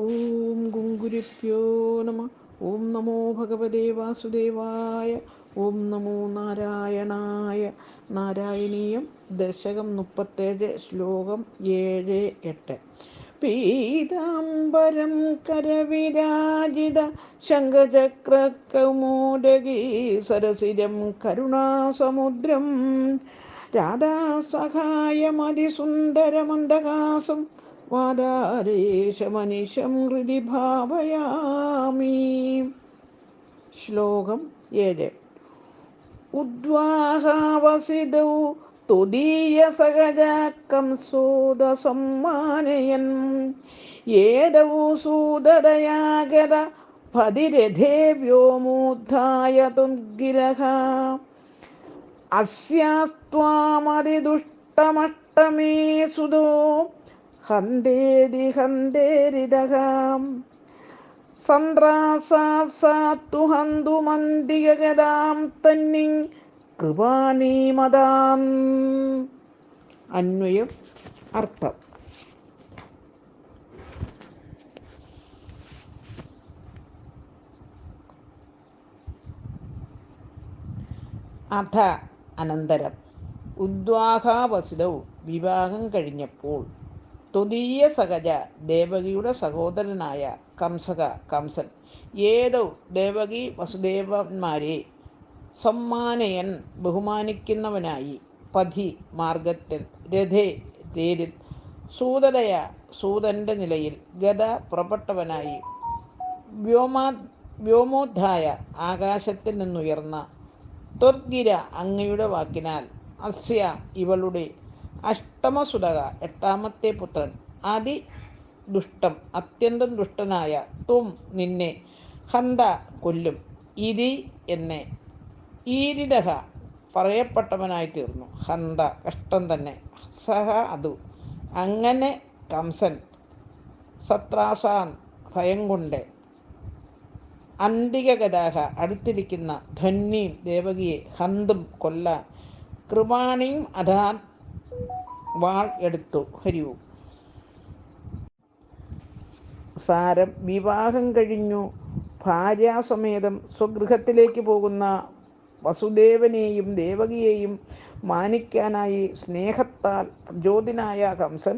ഓം ഗുങ്കുരുഭ്യോ നമ. ഓം നമോ ഭഗവതേ വാസുദേവായ. ഓം നമോ നാരായണായ. നാരായണീയം ദശകം 37 ശ്ലോകം 7-8. പീതാംബരം കരവിരാജിത ശംഖചക്രകൗമോദഗീ സരസിജം കരുണാസമുദ്രം രാധാസഹായമതിസുന്ദരമന്ദഹാസം വാദാരേശമനിശം ഹൃദി ഭാവയാമി. ശ്ലോകം 7. ഉദ്വാഹാവസിതൗ തുദീയസഹജ കംസോദസമ്മാനയൻ ഏതൗ സൂദദയാഗത പതിരഥേ വ്യോമോദ്ധായ തുദ്ഗിരഃ അസ്യാസ്ത്വാമതിദുഷ്ടമഷ്ടമേ സുതോ ഹന്തേതി ഹന്തേരിദഃ സന്ത്രാസാത്തു ഹന്തുമന്തികഗദാം തന്നിം കൃപാണീമതാൻ. അന്വയം അർത്ഥം. അഥ അനന്തരം ഉദ്വാഹാവസിതൗ വിവാഹം കഴിഞ്ഞപ്പോൾ തുദീയ സഹജ ദേവകിയുടെ സഹോദരനായ കംസൻ ഏതൗ ദേവകി വസുദേവന്മാരെ സമ്മാനയൻ ബഹുമാനിക്കുന്നവനായി പഥി മാർഗത്തിൽ രഥേ തേരിൽ സൂതരയ സൂതൻ്റെ നിലയിൽ ഗദ പുറപ്പെട്ടവനായി വ്യോമോദ്ധായ ആകാശത്തിൽ നിന്നുയർന്ന ത്വദ്ഗിര അങ്ങയുടെ വാക്കിനാൽ അസ്യ ഇവളുടെ അഷ്ടമസുതക എട്ടാമത്തെ പുത്രൻ അതിദുഷ്ടം അത്യന്തം ദുഷ്ടനായ തും നിന്നെ ഹന്ത കൊല്ലും ഇതി എന്നെ ഈരിതഹ പറയപ്പെട്ടവനായി തീർന്നു. ഹന്ത കഷ്ടം തന്നെ. സഹ അതു അങ്ങനെ കംസൻ സത്രാസാൻ ഭയം കൊണ്ട് അന്തികഗതാഹ അടുത്തിരിക്കുന്ന ധന്യയും ദേവകിയെ ഹന്തും കൊല്ലാൻ കൃപാണിയും അതാൻ വാൾ എടുത്തു. ഹരിവും. സാരം. വിവാഹം കഴിഞ്ഞു ഭാര്യാസമേതം സ്വഗൃഹത്തിലേക്ക് പോകുന്ന വസുദേവനെയും ദേവകിയെയും മാനിക്കാനായി സ്നേഹത്താൽ പ്രചോദിതനായ കംസൻ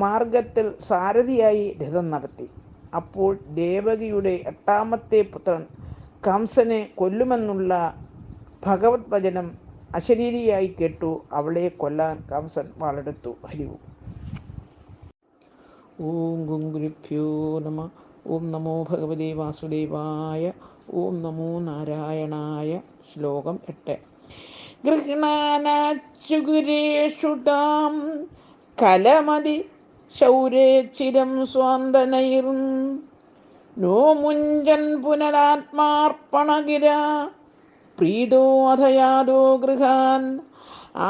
മാർഗത്തിൽ സാരഥിയായി രഥം നടത്തി. അപ്പോൾ ദേവകിയുടെ എട്ടാമത്തെ പുത്രൻ കംസനെ കൊല്ലുമെന്നുള്ള ഭഗവത് വചനം അശരീരിയായി കേട്ടു. അവളെ കൊല്ലാൻ കംസൻ വാളെടുത്തു. ഹരിവും. ഓം ഗുങ്കുരുഭ്യോ നമ. ഓം നമോ ഭഗവതേ വാസുദേവായ. ഓം നമോ നാരായണായ. ശ്ലോകം 8. ഗൃഹ്ണാനാച്ചുഗുരേഷു താം കലമതി ശൗരേച്ചിരം സ്വാന്തനൈർ നോ മുഞ്ചൻ പുനരാത്മാർപ്പണഗിര പ്രീതോ അധയാദോ ഗൃഹാൻ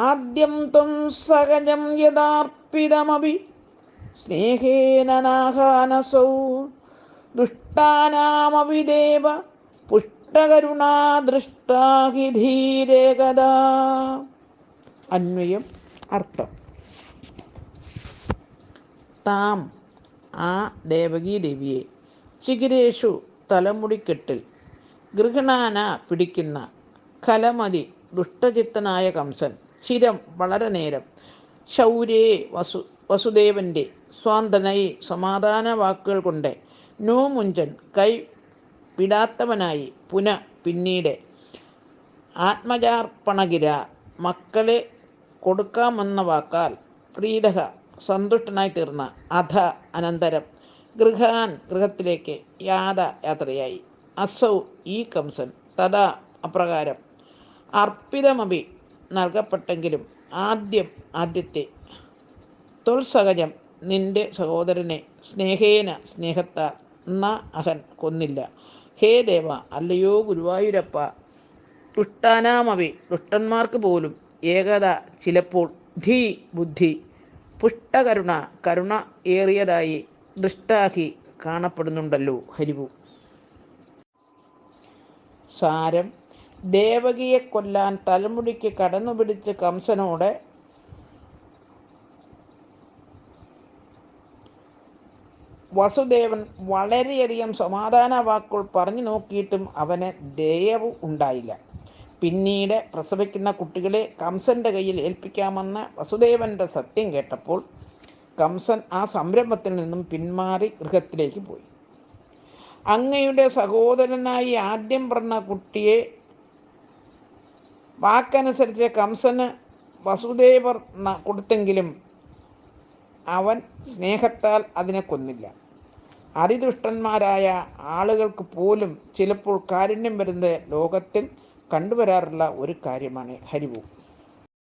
ആദ്യം ത്വം സഹജം യഥാർപ്പിതമപി സ്നേഹേന നാഹാനസൗ ദുഷ്ടാനാമപി ദേവ പുഷ്ടകരുണാ ദൃഷ്ടാഹി ധീരേ ഗദാ. അന്വയം അർത്ഥം. താം ആ ദേവകീ ദേവിയെ ചിഗിരേഷു തലമുടിക്കെട്ടിൽ ഗൃഹണാന പിടിക്കുന്ന കലമതി ദുഷ്ടചിത്തനായ കംസൻ ചിരം വളരെ നേരം ശൗര്യേ വസുദേവൻ്റെ സ്വാന്തനൈ സമാധാന വാക്കുകൾ കൊണ്ട് നോ മുഞ്ചൻ കൈ വിടാത്തവനായി പിന്നീട് ആത്മജാർപ്പണഗിര മക്കളെ കൊടുക്കാമെന്ന വാക്കാൽ പ്രീതഹ സന്തുഷ്ടനായി തീർന്ന അധ അനന്തരം ഗൃഹത്തിലേക്ക് യാത്രയായി. അസൗ ഈ കംസൻ തഥാ അപ്രകാരം അർപ്പിതമപി നൽകപ്പെട്ടെങ്കിലും ആദ്യത്തെ തൊൽസഹജം നിന്റെ സഹോദരനെ സ്നേഹേന സ്നേഹത്താൽ ന അഹൻ കൊന്നില്ല. ഹേ ദേവ അല്ലയോ ഗുരുവായൂരപ്പ ദുഷ്ടാനാമപി ദുഷ്ടന്മാർക്ക് പോലും ഏകത ചിലപ്പോൾ ധീ ബുദ്ധി പുഷ്ടകരുണ കരുണ ഏറിയതായി ദൃഷ്ടാഹി കാണപ്പെടുന്നുണ്ടല്ലോ. ഹരിവു. സാരം. ദേവകിയെ കൊല്ലാൻ തലമുടിക്ക് കടന്നുപിടിച്ച് കംസനോട് വസുദേവൻ വളരെയധികം സമാധാന വാക്കുകൾ പറഞ്ഞു നോക്കിയിട്ടും അവന് ദയവ് ഉണ്ടായില്ല. പിന്നീട് പ്രസവിക്കുന്ന കുട്ടികളെ കംസൻ്റെ കയ്യിൽ ഏൽപ്പിക്കാമെന്ന് വസുദേവൻ്റെ സത്യം കേട്ടപ്പോൾ കംസൻ ആ സംരംഭത്തിൽ നിന്നും പിന്മാറി ഗൃഹത്തിലേക്ക് പോയി. അങ്ങയുടെ സഹോദരനായി ആദ്യം പറഞ്ഞ കുട്ടിയെ വാക്കനുസരിച്ച് കംസന് വസുദേവർ കൊടുത്തെങ്കിലും അവൻ സ്നേഹത്താൽ അതിനെ കൊന്നില്ല. അതിദുഷ്ടന്മാരായ ആളുകൾക്ക് പോലും ചിലപ്പോൾ കാരുണ്യം വരുന്നത് ലോകത്തിൽ കണ്ടുവരാറുള്ള ഒരു കാര്യമാണ്. ഹരിവും.